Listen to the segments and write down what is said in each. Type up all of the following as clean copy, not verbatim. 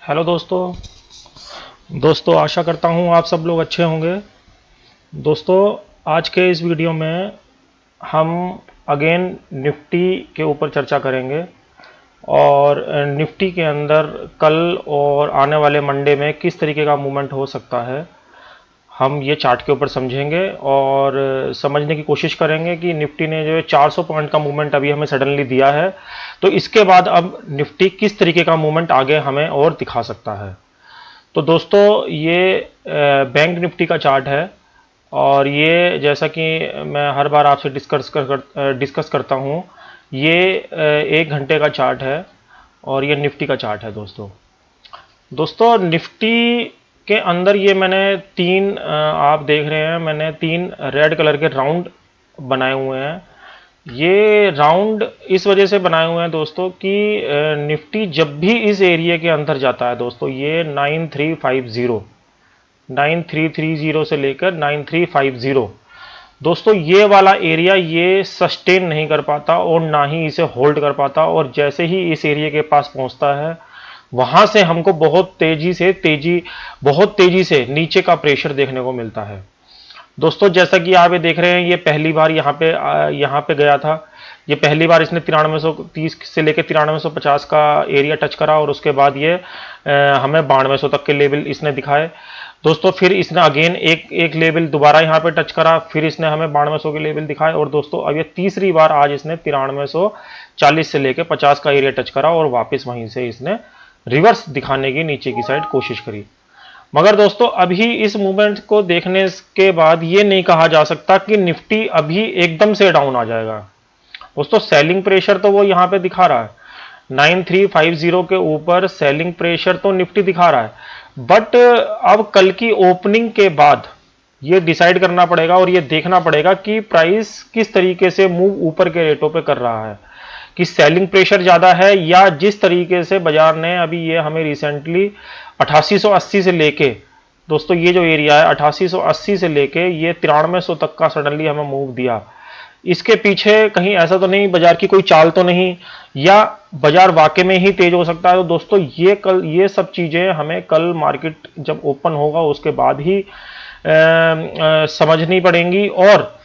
Hello दोस्तों आशा करता हूँ आप सब लोग अच्छे होंगे। दोस्तों आज के इस वीडियो में हम अगेन निफ्टी के ऊपर चर्चा करेंगे और निफ्टी के अंदर कल और आने वाले मंडे में किस तरीके का मूवमेंट हो सकता है हम ये चार्ट के ऊपर समझेंगे और समझने की कोशिश करेंगे कि निफ्टी ने जो 400 पॉइंट का मूवमेंट अभी हमें सडनली दिया है, तो इसके बाद अब निफ्टी किस तरीके का मूवमेंट आगे हमें और दिखा सकता है। तो दोस्तों ये बैंक निफ्टी का चार्ट है और ये जैसा कि मैं हर बार आपसे डिस्कस करता हूँ, ये 1 घंटे का चार्ट है और ये निफ्टी का चार्ट है। दोस्तों निफ्टी के अंदर ये मैंने आप देख रहे हैं, मैंने 3 रेड कलर के राउंड बनाए हुए हैं। ये राउंड इस वजह से बनाए हुए हैं दोस्तों कि निफ्टी जब भी इस एरिया के अंदर जाता है दोस्तों, ये 9330 से लेकर 9350 दोस्तों, ये वाला एरिया ये सस्टेन नहीं कर पाता और ना ही इसे होल्ड कर पाता, और जैसे ही इस एरिया के पास पहुंचता है वहां से हमको बहुत तेजी से नीचे का प्रेशर देखने को मिलता है। दोस्तों जैसा कि आप ये देख रहे हैं, ये पहली बार यहाँ पे गया था। ये पहली बार इसने 9330 से लेकर 9350 का एरिया टच करा और उसके बाद ये हमें 9200 तक के लेवल इसने दिखाए। दोस्तों फिर इसने अगेन एक लेवल दोबारा यहाँ पे टच करा, फिर इसने हमें 9200 के लेवल दिखाए, और दोस्तों अब ये तीसरी बार आज इसने 9340 से लेकर 50 का एरिया टच करा और वापस वहीं से इसने रिवर्स दिखाने की नीचे की साइड कोशिश करी। मगर दोस्तों अभी इस मूवमेंट को देखने के बाद ये नहीं कहा जा सकता कि निफ्टी अभी एकदम से डाउन आ जाएगा। दोस्तों सेलिंग प्रेशर तो वो यहाँ पे दिखा रहा है, 9350 के ऊपर सेलिंग प्रेशर तो निफ्टी दिखा रहा है, बट अब कल की ओपनिंग के बाद ये डिसाइड करना पड़ेगा और ये देखना पड़ेगा कि प्राइस किस तरीके से मूव ऊपर के रेटों पे कर रहा है, कि सेलिंग प्रेशर ज्यादा है या जिस तरीके से बाजार ने अभी ये हमें रिसेंटली 8880 से लेके दोस्तों ये जो एरिया है 8880 से लेके ये 9300 तक का सडनली हमें मूव दिया, इसके पीछे कहीं ऐसा तो नहीं बाजार की कोई चाल तो नहीं, या बाजार वाकई में ही तेज हो सकता है। तो दोस्तों ये सब चीजें हमें कल मार्केट जब ओपन होगा उसके बाद ही समझनी पड़ेंगी, और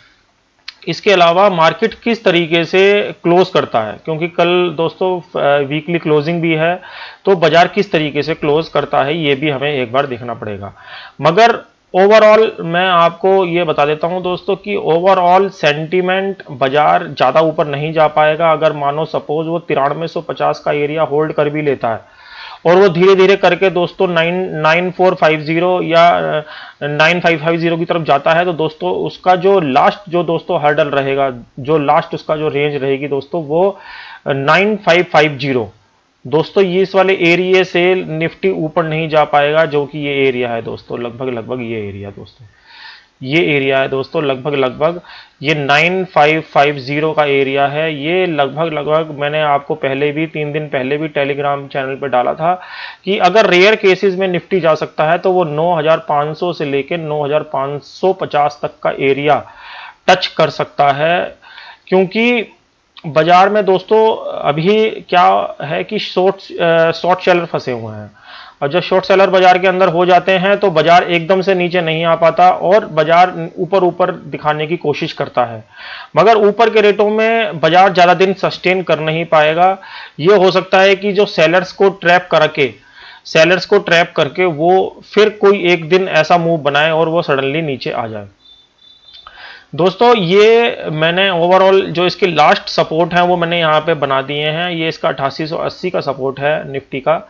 इसके अलावा मार्केट किस तरीके से क्लोज करता है, क्योंकि कल दोस्तों वीकली क्लोजिंग भी है, तो बाजार किस तरीके से क्लोज करता है ये भी हमें एक बार देखना पड़ेगा। मगर ओवरऑल मैं आपको ये बता देता हूं दोस्तों कि ओवरऑल सेंटीमेंट बाजार ज्यादा ऊपर नहीं जा पाएगा। अगर मानो सपोज वो 9350 का एरिया होल्ड कर भी लेता है और वो धीरे धीरे करके दोस्तों 9450 या 9550 की तरफ जाता है, तो दोस्तों उसका जो लास्ट जो दोस्तों हर्डल रहेगा, जो लास्ट उसका जो रेंज रहेगी दोस्तों, वो 9550 दोस्तों, ये इस वाले एरिया से निफ्टी ऊपर नहीं जा पाएगा, जो कि ये एरिया है दोस्तों, लगभग ये एरिया दोस्तों, ये एरिया है दोस्तों, लगभग ये 9550 का एरिया है। ये लगभग मैंने आपको पहले भी 3 दिन पहले भी टेलीग्राम चैनल पे डाला था कि अगर रेयर केसेस में निफ्टी जा सकता है तो वो 9500 से लेकर 9550 तक का एरिया टच कर सकता है, क्योंकि बाजार में दोस्तों अभी क्या है कि शॉर्ट सेलर फंसे हुए हैं, और जब शॉर्ट सेलर बाजार के अंदर हो जाते हैं तो बाजार एकदम से नीचे नहीं आ पाता और बाजार ऊपर दिखाने की कोशिश करता है, मगर ऊपर के रेटों में बाजार ज्यादा दिन सस्टेन कर नहीं पाएगा। यह हो सकता है कि जो सेलर्स को ट्रैप करके वो फिर कोई एक दिन ऐसा मूव बनाए और वो सडनली नीचे आ जाए। दोस्तों ये मैंने ओवरऑल जो इसके लास्ट सपोर्ट है वो मैंने यहाँ पे बना दिए हैं। ये इसका 8880 का सपोर्ट है निफ्टी का।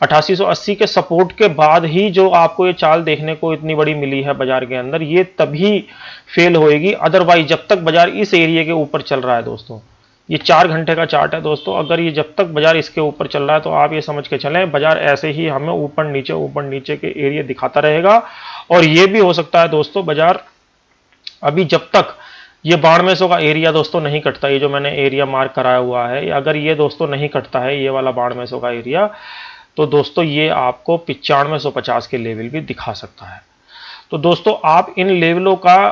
8880 के सपोर्ट के बाद ही जो आपको ये चाल देखने को इतनी बड़ी मिली है बाजार के अंदर, ये तभी फेल होएगी, अदरवाइज जब तक बाजार इस एरिया के ऊपर चल रहा है दोस्तों, ये 4 घंटे का चार्ट है दोस्तों, अगर ये जब तक बाजार इसके ऊपर चल रहा है तो आप ये समझ के चलें बाजार ऐसे ही हमें ऊपर नीचे के एरिया दिखाता रहेगा। और ये भी हो सकता है दोस्तों बाजार अभी जब तक ये 9200 का एरिया दोस्तों नहीं कटता, ये जो मैंने एरिया मार्क कराया हुआ है, अगर ये दोस्तों नहीं कटता है ये वाला 9200 का एरिया, तो दोस्तों ये आपको 9550 के लेवल भी दिखा सकता है। तो दोस्तों आप इन लेवलों का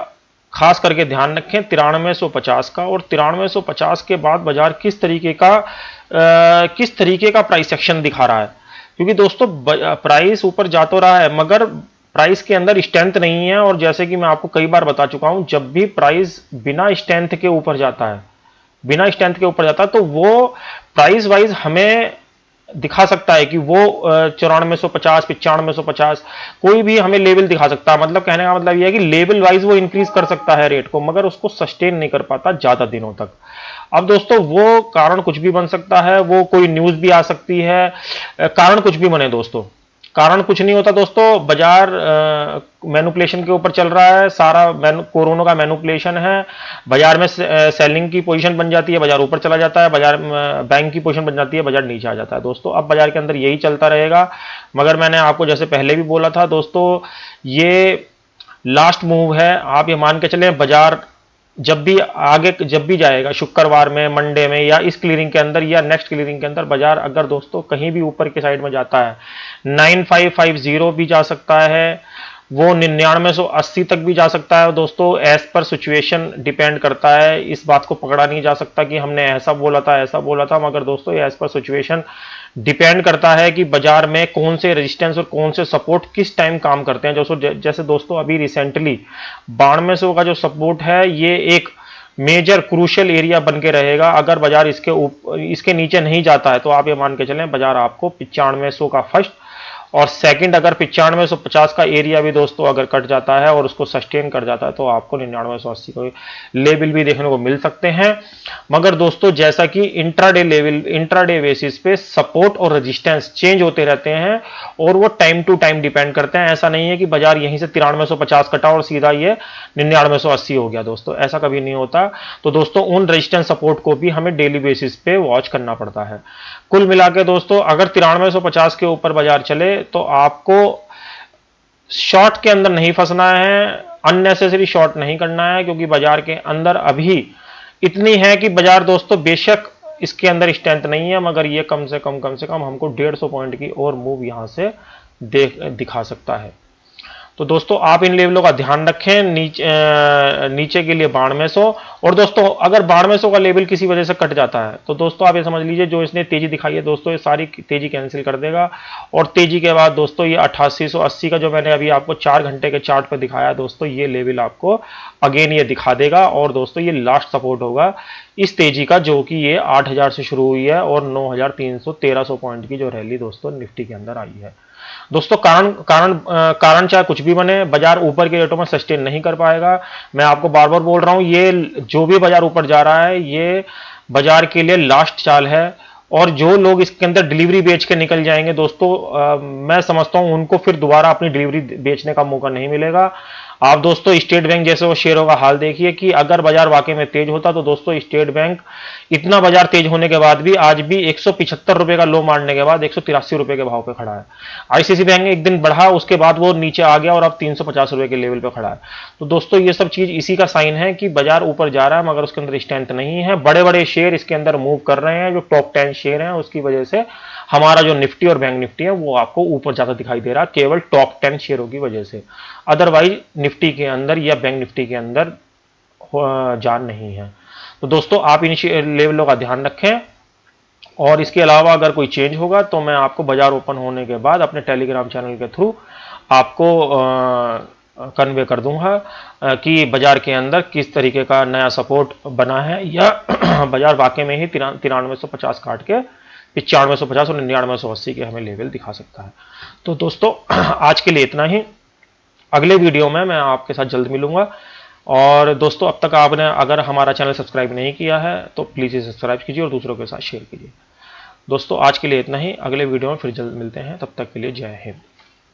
खास करके ध्यान रखें, 9350 का, और 9350 के बाद बाजार किस तरीके का प्राइस एक्शन दिखा रहा है। क्योंकि दोस्तों प्राइस ऊपर जा तो रहा है मगर प्राइस के अंदर स्ट्रेंथ नहीं है। और जैसे कि मैं आपको कई बार बता चुका हूं, जब भी प्राइस बिना स्ट्रेंथ के ऊपर जाता है, बिना स्ट्रेंथ के ऊपर जाता है, तो वो प्राइस वाइज हमें दिखा सकता है कि वो 9450, 9550 कोई भी हमें लेवल दिखा सकता है। मतलब कहने का मतलब यह है कि लेवल वाइज वो इंक्रीज कर सकता है रेट को, मगर उसको सस्टेन नहीं कर पाता ज्यादा दिनों तक। अब दोस्तों वो कारण कुछ भी बन सकता है, वो कोई न्यूज भी आ सकती है, कारण कुछ भी बने दोस्तों, कारण कुछ नहीं होता दोस्तों। बाजार मैनुपुलेशन के ऊपर चल रहा है, सारा कोरोना का मैनुपुलेशन है। बाजार में सेलिंग की पोजीशन बन जाती है, बाजार ऊपर चला जाता है, बाजार बैंक की पोजीशन बन जाती है, बाजार नीचे आ जाता है दोस्तों। अब बाजार के अंदर यही चलता रहेगा। मगर मैंने आपको जैसे पहले भी बोला था दोस्तों, ये लास्ट मूव है। आप ये मान के चले बाजार जब भी आगे जब भी जाएगा, शुक्रवार में, मंडे में, या इस क्लियरिंग के अंदर या नेक्स्ट क्लियरिंग के अंदर, बाजार अगर दोस्तों कहीं भी ऊपर की साइड में जाता है, 9550 भी जा सकता है, वो 9980 तक भी जा सकता है दोस्तों। एज पर सिचुएशन डिपेंड करता है, इस बात को पकड़ा नहीं जा सकता कि हमने ऐसा बोला था ऐसा बोला था, मगर दोस्तों एज पर सिचुएशन डिपेंड करता है कि बाजार में कौन से रेजिस्टेंस और कौन से सपोर्ट किस टाइम काम करते हैं। जैसे दोस्तों अभी रिसेंटली 9200 का जो सपोर्ट है, ये एक मेजर क्रूशियल एरिया बन के रहेगा। अगर बाजार इसके नीचे नहीं जाता है तो आप ये मान के चलें बाजार आपको 9500 का फर्स्ट और सेकंड, अगर 9550 का एरिया भी दोस्तों अगर कट जाता है और उसको सस्टेन कर जाता है तो आपको 9980 को लेवल भी देखने को मिल सकते हैं। मगर दोस्तों जैसा कि इंट्राडे लेवल, इंट्राडे बेसिस पे सपोर्ट और रेजिस्टेंस चेंज होते रहते हैं और वो टाइम टू टाइम डिपेंड करते हैं। ऐसा नहीं है कि बाजार यहीं से 9350 कटा और सीधा ये 9980 हो गया दोस्तों, ऐसा कभी नहीं होता। तो दोस्तों उन रेजिस्टेंस सपोर्ट को भी हमें डेली बेसिस पे वॉच करना पड़ता है। कुल मिला के दोस्तों अगर 9350 के ऊपर बाजार चले तो आपको शॉर्ट के अंदर नहीं फंसना है, अननेसेसरी शॉर्ट नहीं करना है, क्योंकि बाजार के अंदर अभी इतनी है कि बाजार दोस्तों बेशक इसके अंदर स्ट्रेंथ नहीं है, मगर ये कम से कम हमको 150 पॉइंट की और मूव यहां से दिखा सकता है। तो दोस्तों आप इन लेवलों का ध्यान रखें। नीचे के लिए 9200, और दोस्तों अगर 9200 का लेवल किसी वजह से कट जाता है तो दोस्तों आप ये समझ लीजिए जो इसने तेजी दिखाई है दोस्तों, ये सारी तेजी कैंसिल कर देगा। और तेजी के बाद दोस्तों ये 8880 का जो मैंने अभी आपको 4 घंटे के चार्ट पर दिखाया दोस्तों, ये लेवल आपको अगेन ये दिखा देगा। और दोस्तों ये लास्ट सपोर्ट होगा इस तेजी का, जो कि ये 8000 से शुरू हुई है और 9300 पॉइंट की जो रैली दोस्तों निफ्टी के अंदर आई है। दोस्तों कारण चाहे कुछ भी बने, बाजार ऊपर के रेटों में सस्टेन नहीं कर पाएगा। मैं आपको बार बार बोल रहा हूं, ये जो भी बाजार ऊपर जा रहा है ये बाजार के लिए लास्ट चाल है। और जो लोग इसके अंदर डिलीवरी बेच के निकल जाएंगे दोस्तों, मैं समझता हूं उनको फिर दोबारा अपनी डिलीवरी बेचने का मौका नहीं मिलेगा। आप दोस्तों स्टेट बैंक जैसे वो शेयरों का हाल देखिए कि अगर बाजार वाकई में तेज होता तो दोस्तों स्टेट बैंक इतना बाजार तेज होने के बाद भी आज भी 175 रुपए का लो मारने के बाद 183 रुपए के भाव पे खड़ा है। आईसीआईसी बैंक एक दिन बढ़ा, उसके बाद वो नीचे आ गया और अब 350 रुपए के लेवल पे खड़ा है। तो दोस्तों ये सब चीज इसी का साइन है कि बाजार ऊपर जा रहा है मगर उसके अंदर स्ट्रेंथ नहीं है। बड़े बड़े शेयर इसके अंदर मूव कर रहे हैं, जो टॉप 10 शेयर हैं, उसकी वजह से हमारा जो निफ्टी और बैंक निफ्टी है वो आपको ऊपर जाता दिखाई दे रहा है, केवल टॉप 10 शेयरों की वजह से। अदरवाइज निफ्टी के अंदर या बैंक निफ्टी के अंदर जान नहीं है। तो दोस्तों आप इन लेवलों का ध्यान रखें। और इसके अलावा अगर कोई चेंज होगा तो मैं आपको बाजार ओपन होने के बाद अपने टेलीग्राम चैनल के थ्रू आपको कन्वे कर दूंगा कि बाजार के अंदर किस तरीके का नया सपोर्ट बना है, या बाजार वाकई में ही 9350 काट के 9550 और 9980 के हमें लेवल दिखा सकता है। तो दोस्तों आज के लिए इतना ही। अगले वीडियो में मैं आपके साथ जल्द मिलूंगा। और दोस्तों अब तक आपने अगर हमारा चैनल सब्सक्राइब नहीं किया है तो प्लीज़ इसे सब्सक्राइब कीजिए और दूसरों के साथ शेयर कीजिए। दोस्तों आज के लिए इतना ही, अगले वीडियो में फिर जल्द मिलते हैं, तब तक के लिए जय हिंद।